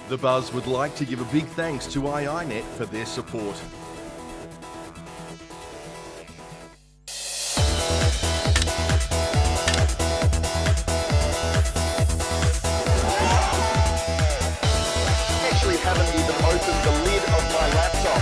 The Buzz would like to give a big thanks to iiNet for their support. Actually haven't even opened the lid of my laptop.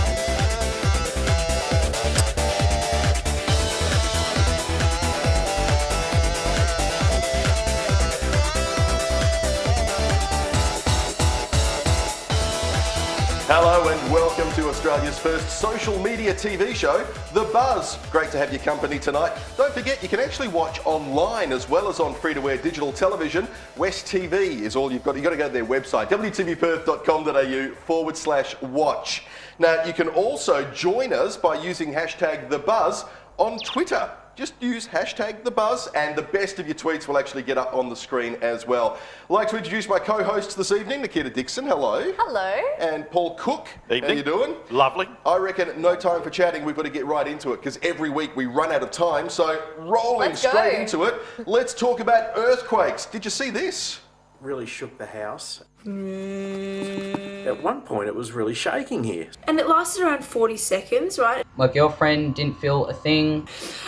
Hello and welcome to Australia's first social media TV show, The Buzz. Great to have your company tonight. Don't forget you can actually watch online as well as on free-to-air digital television. West TV is all you've got. You've got to go to their website, wtvperth.com.au/watch. Now you can also join us by using hashtag The Buzz on Twitter. Just use hashtag The Buzz and the best of your tweets will actually get up on the screen as well. I'd like to introduce my co-hosts this evening, Nikkita Dixon, hello. Hello. And Paul Cook, Evening. how you doing? Lovely. I reckon no time for chatting, we've got to get right into it because every week we run out of time, so rolling straight into it, let's talk about earthquakes. Did you see this? Really shook the house. At one point it was really shaking here. And it lasted around 40 seconds, right? My girlfriend didn't feel a thing.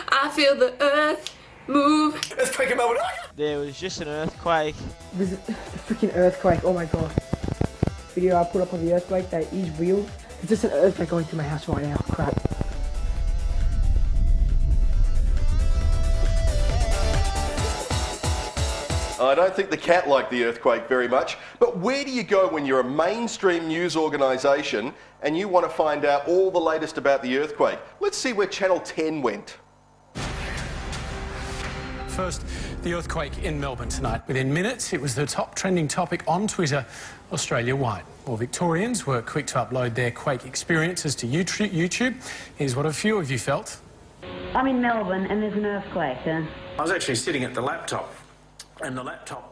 I feel the earth move. Earthquake in Melbourne. There was just an earthquake. There's a freaking earthquake, oh my god. Video I put up on the earthquake, that is real. There's just an earthquake going through my house right now, crap. I don't think the cat liked the earthquake very much, but where do you go when you're a mainstream news organisation and you want to find out all the latest about the earthquake? Let's see where Channel 10 went. First, the earthquake in Melbourne tonight. Within minutes, it was the top trending topic on Twitter, Australia-wide. Well, Victorians were quick to upload their quake experiences to YouTube. Here's what a few of you felt. I'm in Melbourne and there's an earthquake. I was actually sitting at the laptop and the laptop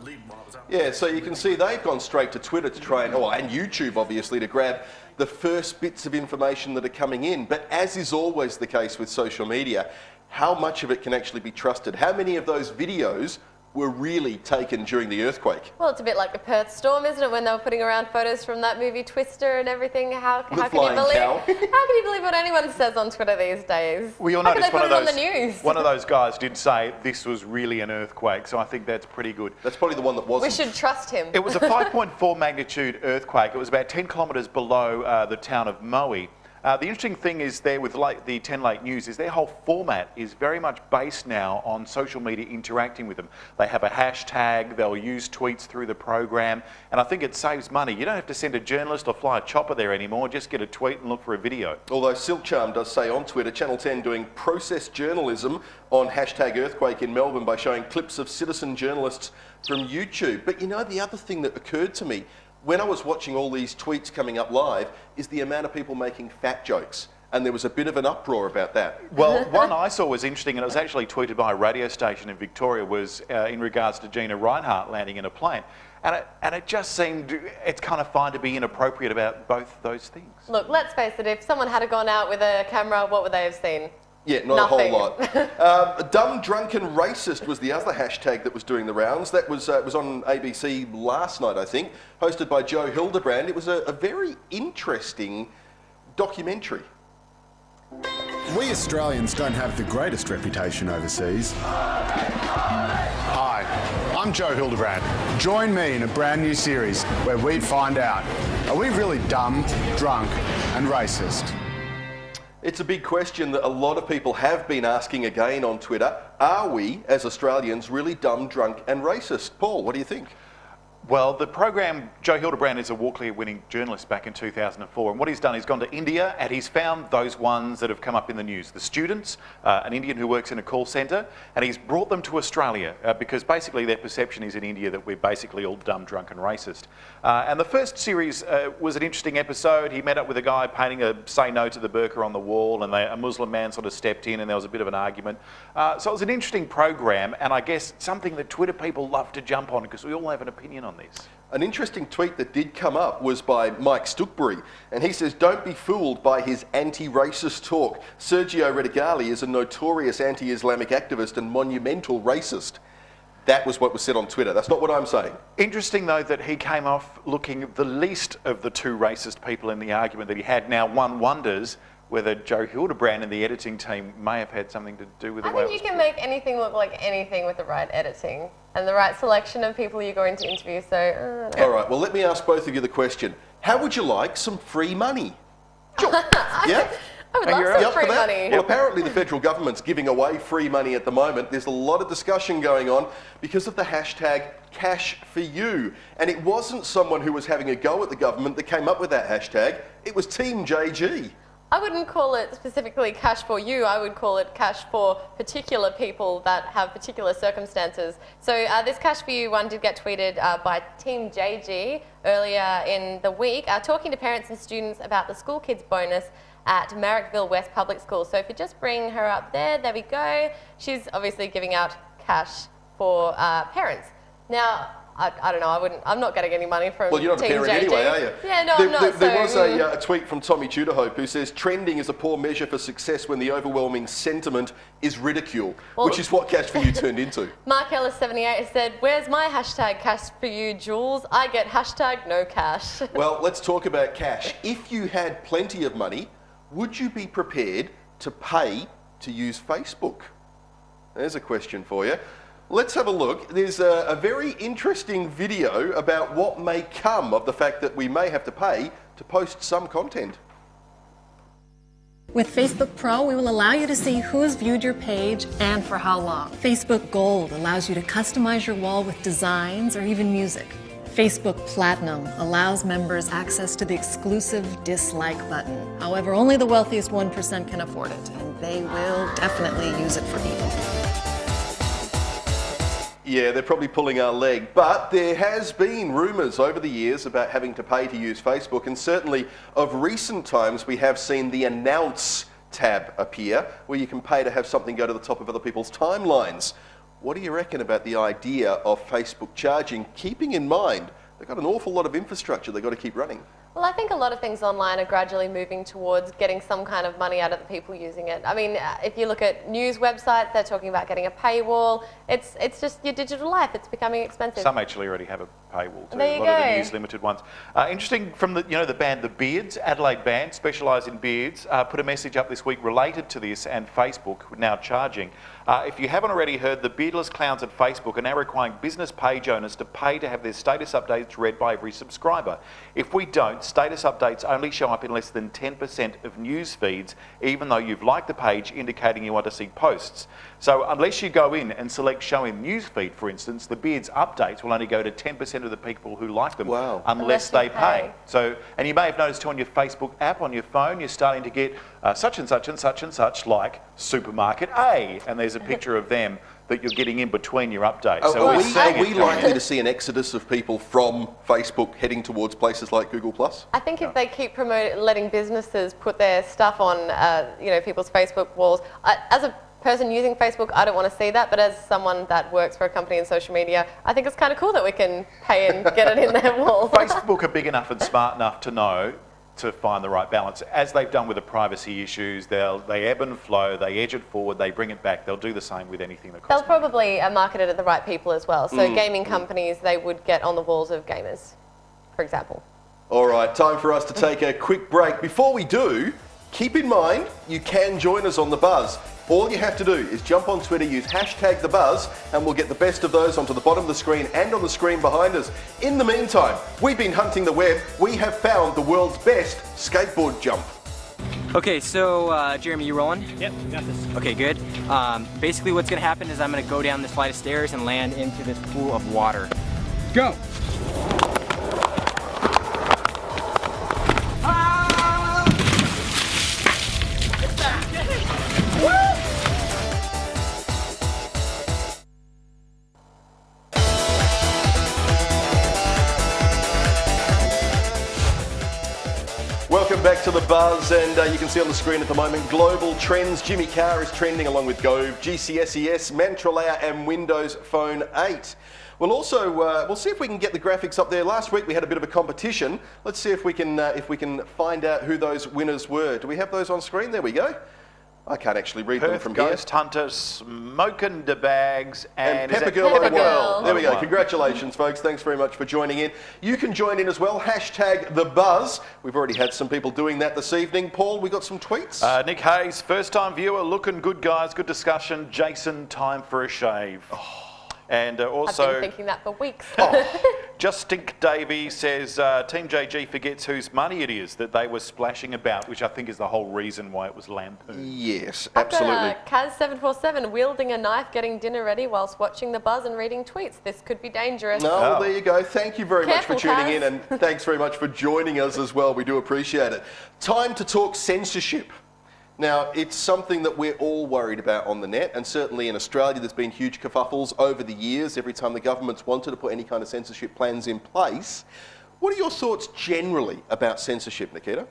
lid while I was up. Yeah, so you can see they've gone straight to Twitter to try and YouTube obviously, to grab the first bits of information that are coming in. But as is always the case with social media, how much of it can actually be trusted? How many of those videos were really taken during the earthquake? Well, it's a bit like the Perth storm, isn't it, when they were putting around photos from that movie Twister and everything. How can you believe? How can you believe what anyone says on Twitter these days? Well, you'll How notice can they put it on the news? one of those guys did say this was really an earthquake, so I think that's pretty good. That's probably the one that wasn't. We should trust him. It was a 5.4 magnitude earthquake. It was about 10 kilometres below the town of Moe. The interesting thing is there with the 10 Late News is their whole format is very much based now on social media interacting with them. They have a hashtag, they'll use tweets through the program, and I think it saves money. You don't have to send a journalist or fly a chopper there anymore, just get a tweet and look for a video. Although Silk Charm does say on Twitter, Channel 10 doing process journalism on hashtag earthquake in Melbourne by showing clips of citizen journalists from YouTube. But you know, the other thing that occurred to me when I was watching all these tweets coming up live is the amount of people making fat jokes. And there was a bit of an uproar about that. Well, one I saw was interesting, and it was actually tweeted by a radio station in Victoria, was in regards to Gina Reinhardt landing in a plane. And it just seemed, it's kind of fine to be inappropriate about both those things. Look, let's face it, if someone had gone out with a camera, what would they have seen? Yeah, not Nothing. a whole lot. Dumb, drunk and racist was the other hashtag that was doing the rounds. That was on ABC last night, I think, hosted by Joe Hildebrand. It was a very interesting documentary. We Australians don't have the greatest reputation overseas. Hi, I'm Joe Hildebrand. Join me in a brand new series where we find out, are we really dumb, drunk and racist? It's a big question that a lot of people have been asking again on Twitter. Are we, as Australians, really dumb, drunk and racist? Paul, what do you think? Well, the program, Joe Hildebrand is a Walkley winning journalist back in 2004, and what he's done, he's gone to India and he's found those ones that have come up in the news. The students, an Indian who works in a call centre, and he's brought them to Australia because basically their perception is in India that we're basically all dumb, drunk and racist. And the first series was an interesting episode. He met up with a guy painting a "Say No to the Burqa" on the wall, and a Muslim man sort of stepped in and there was a bit of an argument. So it was an interesting program, and I guess something that Twitter people love to jump on because we all have an opinion on this. An interesting tweet that did come up was by Mike Stuckbury, and he says, "Don't be fooled by his anti-racist talk. Sergio Redigali is a notorious anti-Islamic activist and monumental racist." That was what was said on Twitter. That's not what I'm saying. Interesting, though, that he came off looking the least of the two racist people in the argument that he had. Now, one wonders whether Joe Hildebrand and the editing team may have had something to do with the way it was. I think you can make anything look like anything with the right editing and the right selection of people you're going to interview. So, all right, well, let me ask both of you the question. How would you like some free money? Yeah? I would love some free money. Well, apparently the federal government's giving away free money at the moment. There's a lot of discussion going on because of the hashtag #CashForYou. And it wasn't someone who was having a go at the government that came up with that hashtag. It was Team JG. I wouldn't call it specifically cash for you. I would call it cash for particular people that have particular circumstances. So this cash for you one did get tweeted by Team JG earlier in the week, talking to parents and students about the school kids bonus at Marrickville West Public School. So if you just bring her up there, there we go. She's obviously giving out cash for parents. Now, I don't know, I'm not getting any money from Team JG. Well, you're not a parent anyway, are you? Yeah, no, I'm not. There was a tweet from Tommy Tudorhope who says, trending is a poor measure for success when the overwhelming sentiment is ridicule, which is what Cash For You turned into. Mark Ellis 78 said, where's my hashtag cash for you, Jules? I get hashtag no cash. Well, let's talk about cash. If you had plenty of money, would you be prepared to pay to use Facebook? There's a question for you. Let's have a look. There's a very interesting video about what may come of the fact that we may have to pay to post some content. With Facebook Pro, we will allow you to see who's viewed your page and for how long. Facebook Gold allows you to customize your wall with designs or even music. Facebook Platinum allows members access to the exclusive dislike button. However, only the wealthiest 1% can afford it, and they will definitely use it for evil. Yeah, they're probably pulling our leg, but there has been rumours over the years about having to pay to use Facebook, and certainly of recent times we have seen the announce tab appear where you can pay to have something go to the top of other people's timelines. What do you reckon about the idea of Facebook charging, keeping in mind they've got an awful lot of infrastructure they've got to keep running? Well, I think a lot of things online are gradually moving towards getting some kind of money out of the people using it. I mean, if you look at news websites, they're talking about getting a paywall. It's just your digital life. It's becoming expensive. Some actually already have a paywall too. There you a lot go. of the news limited ones. Interesting from the the band The Beards, Adelaide band, specialise in beards, put a message up this week related to this and Facebook now charging. If you haven't already heard, the beardless clowns at Facebook are now requiring business page owners to pay to have their status updates read by every subscriber. If we don't, status updates only show up in less than 10% of news feeds, even though you've liked the page indicating you want to see posts. So unless you go in and select show in news feed, for instance, the Beards updates will only go to 10% of the people who like them, unless they pay. So, and you may have noticed too on your Facebook app on your phone, you're starting to get such and such and such and such like Supermarket A, and there's a picture of them that you're getting in between your updates. So are we likely to see an exodus of people from Facebook heading towards places like Google+? I think if they keep letting businesses put their stuff on, people's Facebook walls, as a person using Facebook, I don't want to see that, but as someone that works for a company in social media, I think it's kind of cool that we can pay and get it in their wall. Facebook are big enough and smart enough to know to find the right balance. As they've done with the privacy issues, they ebb and flow, they edge it forward, they bring it back. They'll do the same with anything that costs money. They'll probably market it at the right people as well. So gaming companies, they would get on the walls of gamers, for example. All right, time for us to take a quick break. Before we do, keep in mind you can join us on The Buzz. All you have to do is jump on Twitter, use hashtag thebuzz, and we'll get the best of those onto the bottom of the screen and on the screen behind us. In the meantime, we've been hunting the web. We have found the world's best skateboard jump. Okay, so Jeremy, you rolling? Yep, got this. Okay, good. Basically what's gonna happen is I'm gonna go down this flight of stairs and land into this pool of water. Go! Welcome back to The Buzz, and you can see on the screen at the moment global trends. Jimmy Carr is trending along with Gove, GCSES, Mantrolayer and Windows Phone 8. We'll also we'll see if we can get the graphics up there. Last week we had a bit of a competition. Let's see if we can find out who those winners were. Do we have those on screen? There we go. I can't actually read them Perth from Ghost Hunter, Smokin' the Bags, and Pepper is that Girl Pepper Oh Well. Girl? There we go. Congratulations, folks. Thanks very much for joining in. You can join in as well. Hashtag #thebuzz. We've already had some people doing that this evening. Paul, we got some tweets. Nick Hayes, first-time viewer, looking good, guys. Good discussion. Jason, time for a shave. And also... I've been thinking that for weeks. Just Stink Davey says, Team JG forgets whose money it is that they were splashing about, which I think is the whole reason why it was lampooned. Yes, absolutely. Kaz747 wielding a knife, getting dinner ready whilst watching the buzz and reading tweets. This could be dangerous. No, well, there you go. Thank you very much for tuning Kaz. in, and thanks very much for joining us as well. We do appreciate it. Time to talk censorship. Now, it's something that we're all worried about on the net, and certainly in Australia there's been huge kerfuffles over the years every time the government's wanted to put any kind of censorship plans in place. What are your thoughts generally about censorship, Nikkita?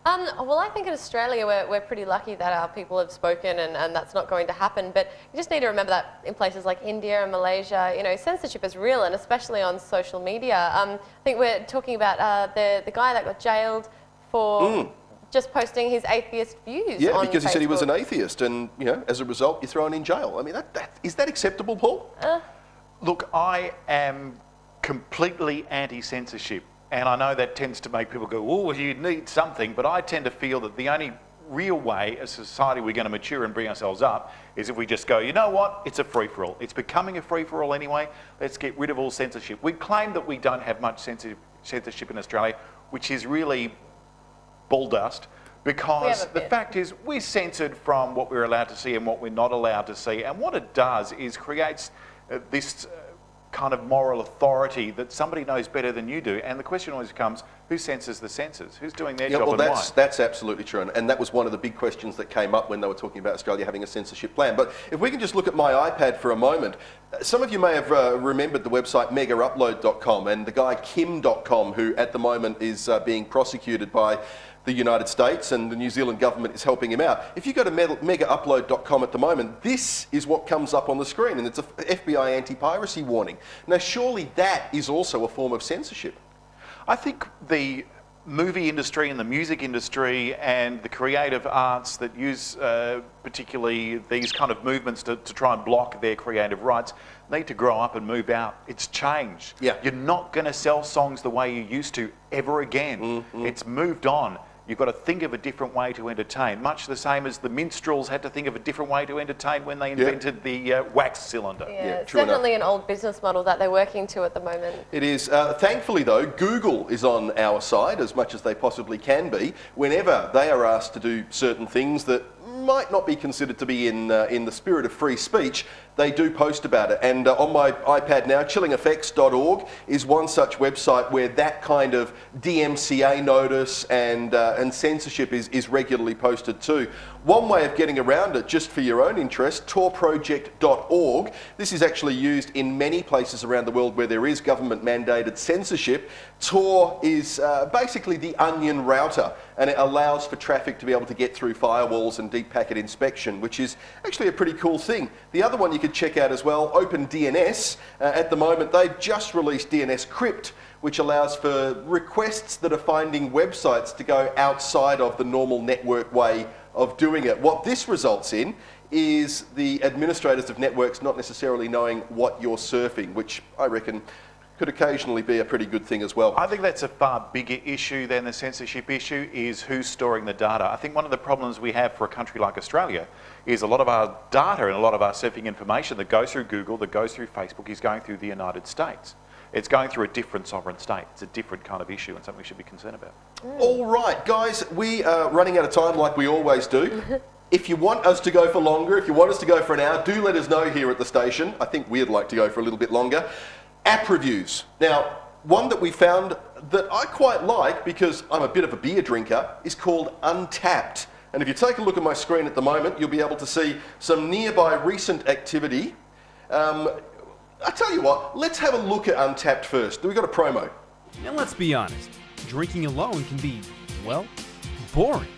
Well, I think in Australia we're pretty lucky that our people have spoken and that's not going to happen. But you just need to remember that in places like India and Malaysia, you know, censorship is real, and especially on social media. I think we're talking about the guy that got jailed for just posting his atheist views. Yeah, on because he Facebook. said he was an atheist, and you know, as a result, you're thrown in jail. I mean, is that acceptable, Paul? Look, I am completely anti-censorship. And I know that tends to make people go, oh, you need something. But I tend to feel that the only real way as a society we're going to mature and bring ourselves up is if we just go, you know what, it's a free-for-all. It's becoming a free-for-all anyway. Let's get rid of all censorship. We claim that we don't have much censorship in Australia, which is really bull dust, because the fact is we're censored from what we're allowed to see and what we're not allowed to see. And what it does is creates this kind of moral authority that somebody knows better than you do. And the question always comes, who censors the censors? Who's doing their job well, and why? That's absolutely true. And that was one of the big questions that came up when they were talking about Australia having a censorship plan. But if we can just look at my iPad for a moment, some of you may have remembered the website megaupload.com and the guy Kim.com, who at the moment is being prosecuted by the United States, and the New Zealand government is helping him out. If you go to megaupload.com at the moment, this is what comes up on the screen, and it's a FBI anti-piracy warning. Now, surely that is also a form of censorship. I think the movie industry and the music industry and the creative arts that use particularly these kind of movements to try and block their creative rights need to grow up and move out. It's changed. Yeah. You're not going to sell songs the way you used to ever again. It's moved on. You've got to think of a different way to entertain, much the same as the minstrels had to think of a different way to entertain when they invented the wax cylinder. Yeah, it's definitely an old business model that they're working to at the moment. It is. Thankfully, though, Google is on our side as much as they possibly can be whenever they are asked to do certain things that might not be considered to be in the spirit of free speech. They do post about it, and on my iPad now, chillingeffects.org is one such website where that kind of DMCA notice and censorship is regularly posted too. One way of getting around it, just for your own interest, torproject.org. This is actually used in many places around the world where there is government-mandated censorship. Tor is basically the onion router, and it allows for traffic to be able to get through firewalls and deep packet inspection, which is actually a pretty cool thing. The other one you could check out as well, OpenDNS. At the moment, they've just released DNS Crypt, which allows for requests that are finding websites to go outside of the normal network way of doing it. What this results in is the administrators of networks not necessarily knowing what you're surfing, which I reckon could occasionally be a pretty good thing as well. I think that's a far bigger issue than the censorship issue, is who's storing the data. I think one of the problems we have for a country like Australia is a lot of our data and a lot of our surfing information that goes through Google, that goes through Facebook, is going through the United States. It's going through a different sovereign state. It's a different kind of issue and something we should be concerned about. All right, guys, we are running out of time like we always do. If you want us to go for longer, if you want us to go for an hour, do let us know here at the station. I think we'd like to go for a little bit longer. App reviews. Now, one that we found that I quite like, because I'm a bit of a beer drinker, is called Untapped. And if you take a look at my screen at the moment, you'll be able to see some nearby recent activity. I tell you what, let's have a look at Untapped first. We've got a promo. And let's be honest, drinking alone can be, well, boring.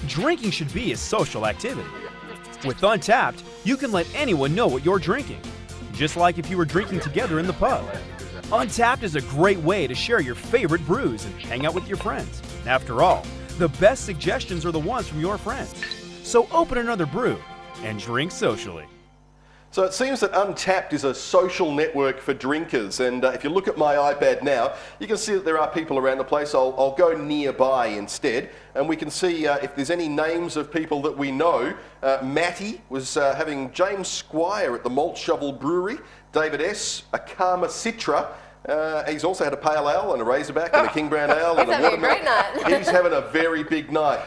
Drinking should be a social activity. With Untapped, you can let anyone know what you're drinking, just like if you were drinking together in the pub. Untapped is a great way to share your favorite brews and hang out with your friends. After all, the best suggestions are the ones from your friends. So open another brew and drink socially. So it seems that Untapped is a social network for drinkers, and if you look at my iPad now, you can see that there are people around the place. I'll go nearby instead, and we can see if there's any names of people that we know. Matty was having James Squire at the Malt Shovel Brewery, David S, a Karma Citra. He's also had a pale ale and a razorback and a king brown ale. He's having a great night. He's having a very big night.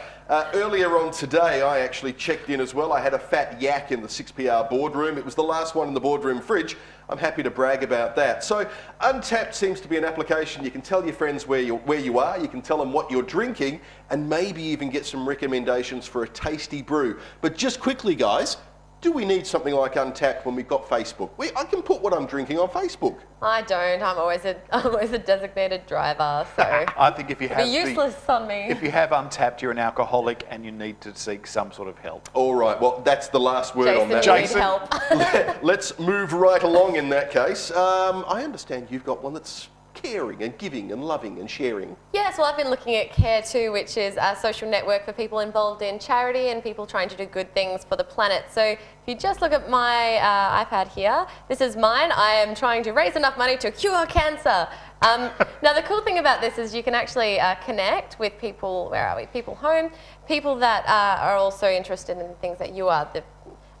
Earlier on today, I actually checked in as well. I had a fat yak in the 6PR boardroom. It was the last one in the boardroom fridge. I'm happy to brag about that. So Untapped seems to be an application. You can tell your friends where you are, you can tell them what you're drinking, and maybe even get some recommendations for a tasty brew. But just quickly, guys, do we need something like Untapped when we've got Facebook? I can put what I'm drinking on Facebook. I don't. I'm always a designated driver, so I think if you have it'd be useless on me. If you have Untapped, you're an alcoholic and you need to seek some sort of help. All right, well, that's the last word on that. Jason, help. Let's move right along in that case. I understand you've got one that's caring and giving and loving and sharing. Yes, well, I've been looking at Care2, which is a social network for people involved in charity and people trying to do good things for the planet. So if you just look at my iPad here, this is mine. I am trying to raise enough money to cure cancer. Now, the cool thing about this is you can actually connect with people, where are we, people home, people that are also interested in the things that you are.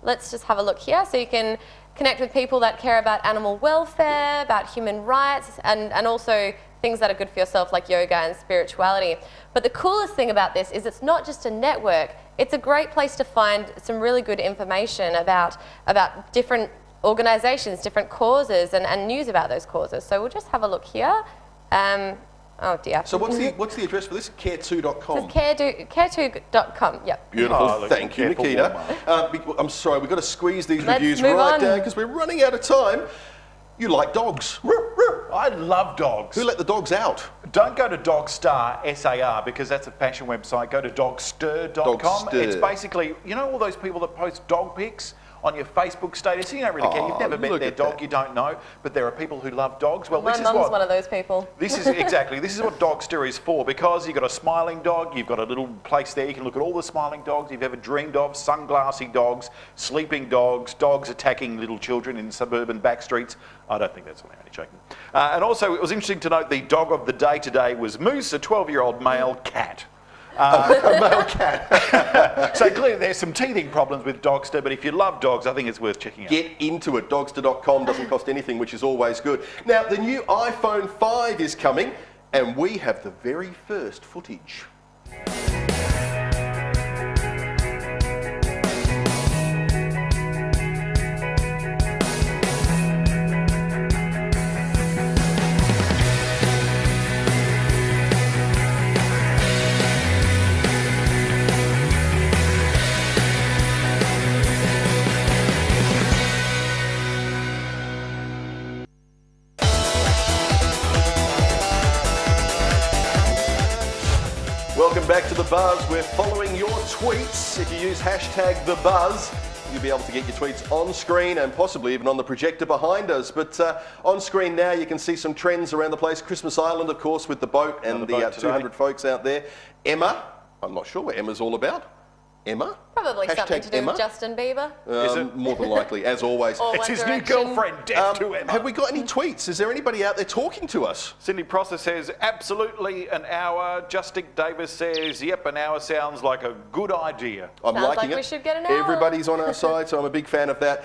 Let's just have a look here. So you can connect with people that care about animal welfare, about human rights, and also things that are good for yourself, like yoga and spirituality. But the coolest thing about this is it's not just a network. It's a great place to find some really good information about different organisations, different causes, and news about those causes. So we'll just have a look here. Oh dear. So what's the address for this? Care2.com. Care2.com, yep. Beautiful. Thank you, Nikkita. I'm sorry, we've got to squeeze these reviews right down because we're running out of time. You like dogs. I love dogs. Who let the dogs out? Don't go to Dogstar, S-A-R, because that's a fashion website. Go to dogstir.com. Dogstir. It's basically, you know all those people that post dog pics on your Facebook status? You don't really care. You've never met their dog. You don't know. But there are people who love dogs. Well, my mum's one of those people. This is exactly. This is what Dogstir is for, because you've got a smiling dog. You've got a little place there. You can look at all the smiling dogs you've ever dreamed of. Sunglassy dogs, sleeping dogs, dogs attacking little children in suburban back streets. I don't think that's allowed. Joking. And also, it was interesting to note the dog of the day today was Moose, a 12-year-old male cat. A male cat. So clearly there's some teething problems with Dogster, but if you love dogs, I think it's worth checking out. Get into it. Dogster.com doesn't cost anything, which is always good. Now, the new iPhone 5 is coming, and we have the very first footage. Welcome back to The Buzz. We're following your tweets. If you use hashtag #TheBuzz, you'll be able to get your tweets on screen and possibly even on the projector behind us. But on screen now, you can see some trends around the place. Christmas Island, of course, with the boat and the 200 folks out there. Emma, I'm not sure what Emma's all about. Emma? Probably something to do Emma? with Justin Bieber. Is it? More than likely, as always. It's his new girlfriend, death to Emma. Have we got any tweets? Is there anybody out there talking to us? Cindy Prosser says, absolutely an hour. Justin Davis says, yep, an hour sounds like a good idea. I'm Sounds liking like it. we should get an hour. Everybody's on our side, so I'm a big fan of that.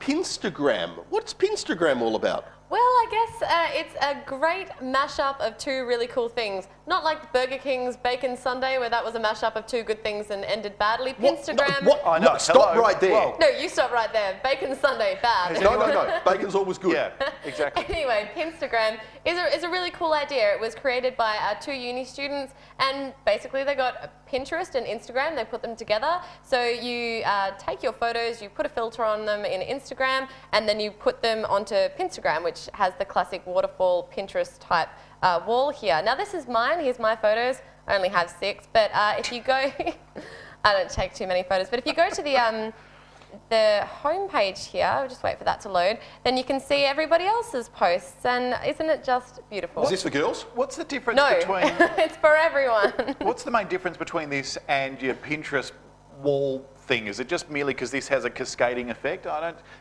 Pinstagram. What's Pinstagram all about? Well, I guess it's a great mashup of two really cool things. Not like Burger King's Bacon Sunday, where that was a mashup of two good things and ended badly. Pinstagram. What? I know. Stop right there. Whoa. No, you stop right there. Bacon Sunday, bad. No. Bacon's always good. Yeah, exactly. Anyway, Pinstagram is a really cool idea. It was created by two uni students, and basically they got Pinterest and Instagram. They put them together. So you take your photos, you put a filter on them in Instagram, and then you put them onto Pinstagram, which has the classic waterfall Pinterest type wall here. Now this is mine. Here's my photos. I only have 6, but if you go, I don't take too many photos. But if you go to the home page here, I'll just wait for that to load, then you can see everybody else's posts, and isn't it just beautiful? Is this for girls? What's the difference between... it's for everyone. What's the main difference between this and your Pinterest wall thing? Is it just merely because this has a cascading effect?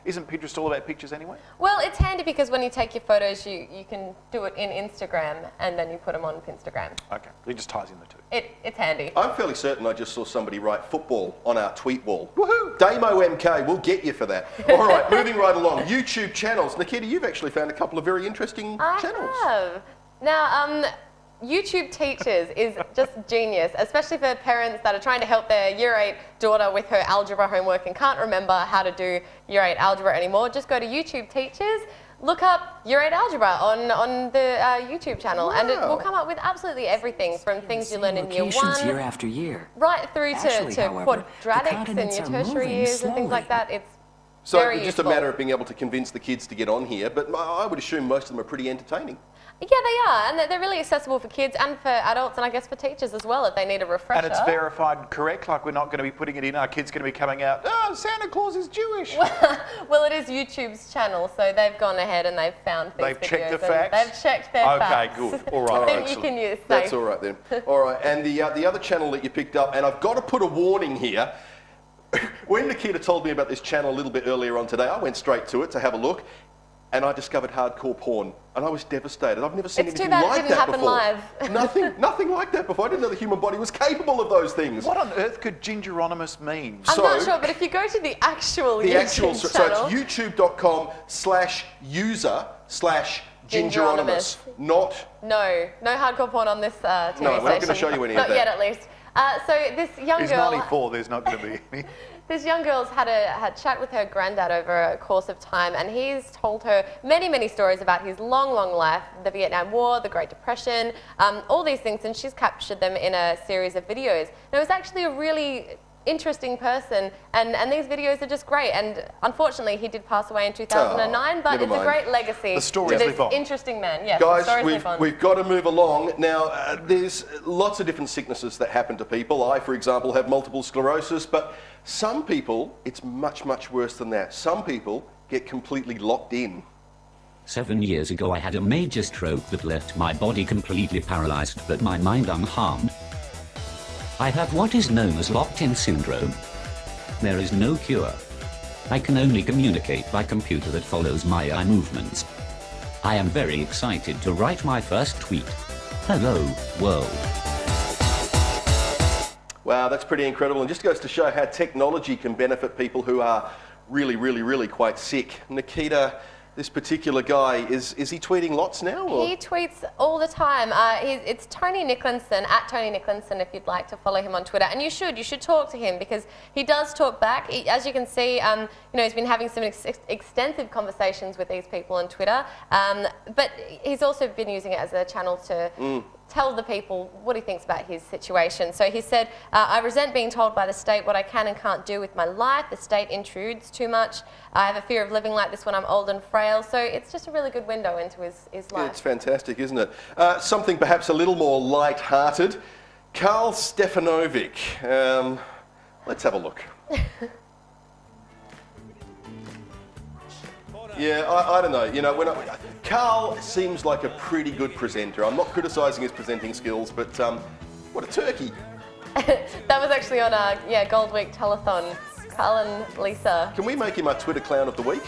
Isn't Pinterest all about pictures anyway? Well, it's handy because when you take your photos, you can do it in Instagram and then you put them on Pinstagram. Okay, it just ties in the two. It's handy. I'm fairly certain I just saw somebody write football on our tweet wall. Woohoo! Damo MK, we'll get you for that. All right, moving right along. YouTube channels. Nikkita, you've actually found a couple of very interesting channels. I have. Now, YouTube Teachers is just genius, especially for parents that are trying to help their Year 8 daughter with her algebra homework and can't remember how to do Year 8 algebra anymore. Just go to YouTube Teachers, look up Year 8 algebra on the YouTube channel, and it will come up with absolutely everything from things you learn in Year 1 year after year. right through to quadratics in your tertiary years and things like that. It's very just useful. a matter of being able to convince the kids to get on here, but I would assume most of them are pretty entertaining. Yeah, they are, and they're really accessible for kids and for adults, and I guess for teachers as well if they need a refresher. And it's verified correct, like we're not going to be putting it in, our kids going to be coming out, oh, Santa Claus is Jewish. Well, it is YouTube's channel, so they've gone ahead and they've found these videos. They've checked the facts? They've checked their facts. Okay, good. All right. I think you can use safe. That's all right then. All right, and the other channel that you picked up, and I've got to put a warning here. When Nikkita told me about this channel a little bit earlier on today, I went straight to it to have a look. And I discovered hardcore porn, and I was devastated. I've never seen anything like that before. It's too bad it didn't happen live. Nothing like that before. I didn't know the human body was capable of those things. What on earth could Gingeronymous mean? I'm not sure, but if you go to the actual YouTube channel... So it's youtube.com/user/Gingeronymous, not... No hardcore porn on this TV station. No, we're not going to show you any of that. Not yet, at least. So this young girl... He's 94, there's not going to be any. This young girl's had a chat with her granddad over a course of time, and he's told her many, many stories about his long, long life, the Vietnam War, the Great Depression, all these things, and she's captured them in a series of videos. Now, it was actually a really interesting person, and these videos are just great, and unfortunately he did pass away in 2009, but it's a great legacy. The stories live on. Interesting man, yes. Guys, the stories live on. we've got to move along. Now, there's lots of different sicknesses that happen to people. I, for example, have multiple sclerosis, but some people, it's much, much worse than that. Some people get completely locked in. 7 years ago I had a major stroke that left my body completely paralyzed but my mind unharmed. I have what is known as locked-in syndrome. There is no cure. I can only communicate by computer that follows my eye movements. I am very excited to write my first tweet. Hello, world. Wow, that's pretty incredible, and just goes to show how technology can benefit people who are really, really, really quite sick. Nikkita, this particular guy, is he tweeting lots now? Or? He tweets all the time. It's Tony Nicklinson, at Tony Nicklinson, if you'd like to follow him on Twitter. And you should talk to him because he does talk back. As you can see, he's been having some extensive conversations with these people on Twitter. But he's also been using it as a channel to tell the people what he thinks about his situation. So he said, I resent being told by the state what I can and can't do with my life. The state intrudes too much. I have a fear of living like this when I'm old and frail. So it's just a really good window into his life. It's fantastic, isn't it? Something perhaps a little more light-hearted. Karl Stefanovic. Let's have a look. Yeah, I don't know. You know, Karl seems like a pretty good presenter. I'm not criticising his presenting skills, but what a turkey. That was actually on Gold Week Telethon. Karl and Lisa. Can we make him our Twitter clown of the week?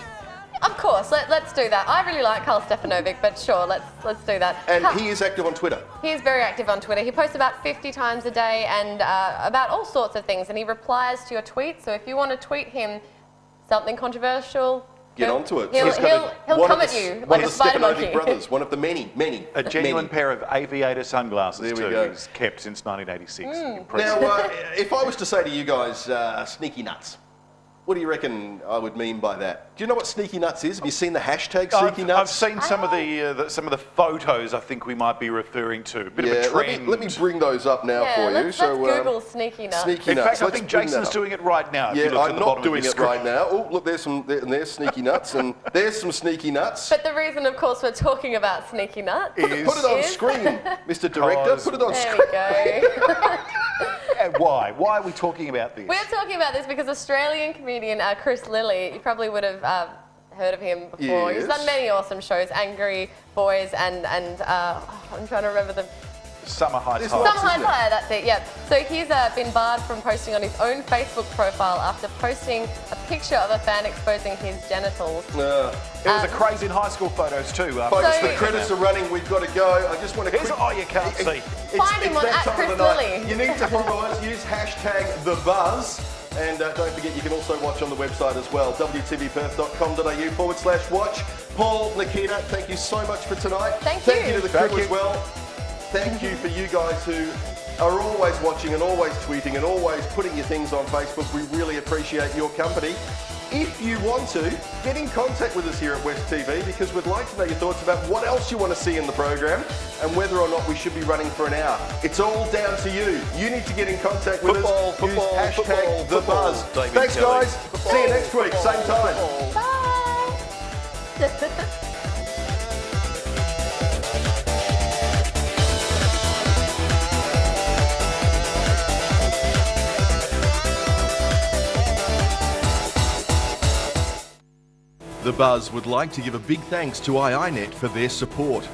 Of course, let's do that. I really like Karl Stefanovic, but sure, let's do that. And he is active on Twitter. He is very active on Twitter. He posts about 50 times a day and about all sorts of things, and he replies to your tweets. So if you want to tweet him something controversial, get onto it. He'll come at you like a spider monkey. Brothers, one of the many. A genuine pair of aviator sunglasses there we go. He's kept since 1986. Now, if I was to say to you guys, sneaky nuts, what do you reckon I would mean by that? Do you know what sneaky nuts is? Have you seen the hashtag sneaky nuts? I've seen some of the photos. I think we might be referring to. Bit of a trend. Let me bring those up now for you. Let's Google sneaky nuts. Sneaky nuts. In fact, I think Jason's doing it right now. Yeah, I'm not doing it right now. Oh, look, there's sneaky nuts, and there's some sneaky nuts. But the reason, of course, we're talking about sneaky nuts put it on screen, Mr. Director. Put it on screen. There we go. Why? Why are we talking about this? We're talking about this because Australian comedian Chris Lilly, you probably would have heard of him before. Yes. He's done many awesome shows, Angry Boys and I'm trying to remember the Summer high tide. Summer high tide, that's it, yeah. So he's been barred from posting on his own Facebook profile after posting a picture of a fan exposing his genitals. It was a craze in high school photos too. Folks, the credits are running. We've got to go. I just want to... Oh, you can't see. Find him on @ChrisLilly. You need to follow us. Use hashtag thebuzz. And don't forget, you can also watch on the website as well, wtvperth.com.au/watch. Paul, Nikkita, thank you so much for tonight. Thank you. Thank you to the crew as well. Thank you for you guys who are always watching and always tweeting and always putting your things on Facebook. We really appreciate your company. If you want to, get in contact with us here at West TV because we'd like to know your thoughts about what else you want to see in the program and whether or not we should be running for an hour. It's all down to you. You need to get in contact with us. Use hashtag thebuzz. Thanks, guys. See you next week, same time. Bye. The Buzz would like to give a big thanks to iiNet for their support.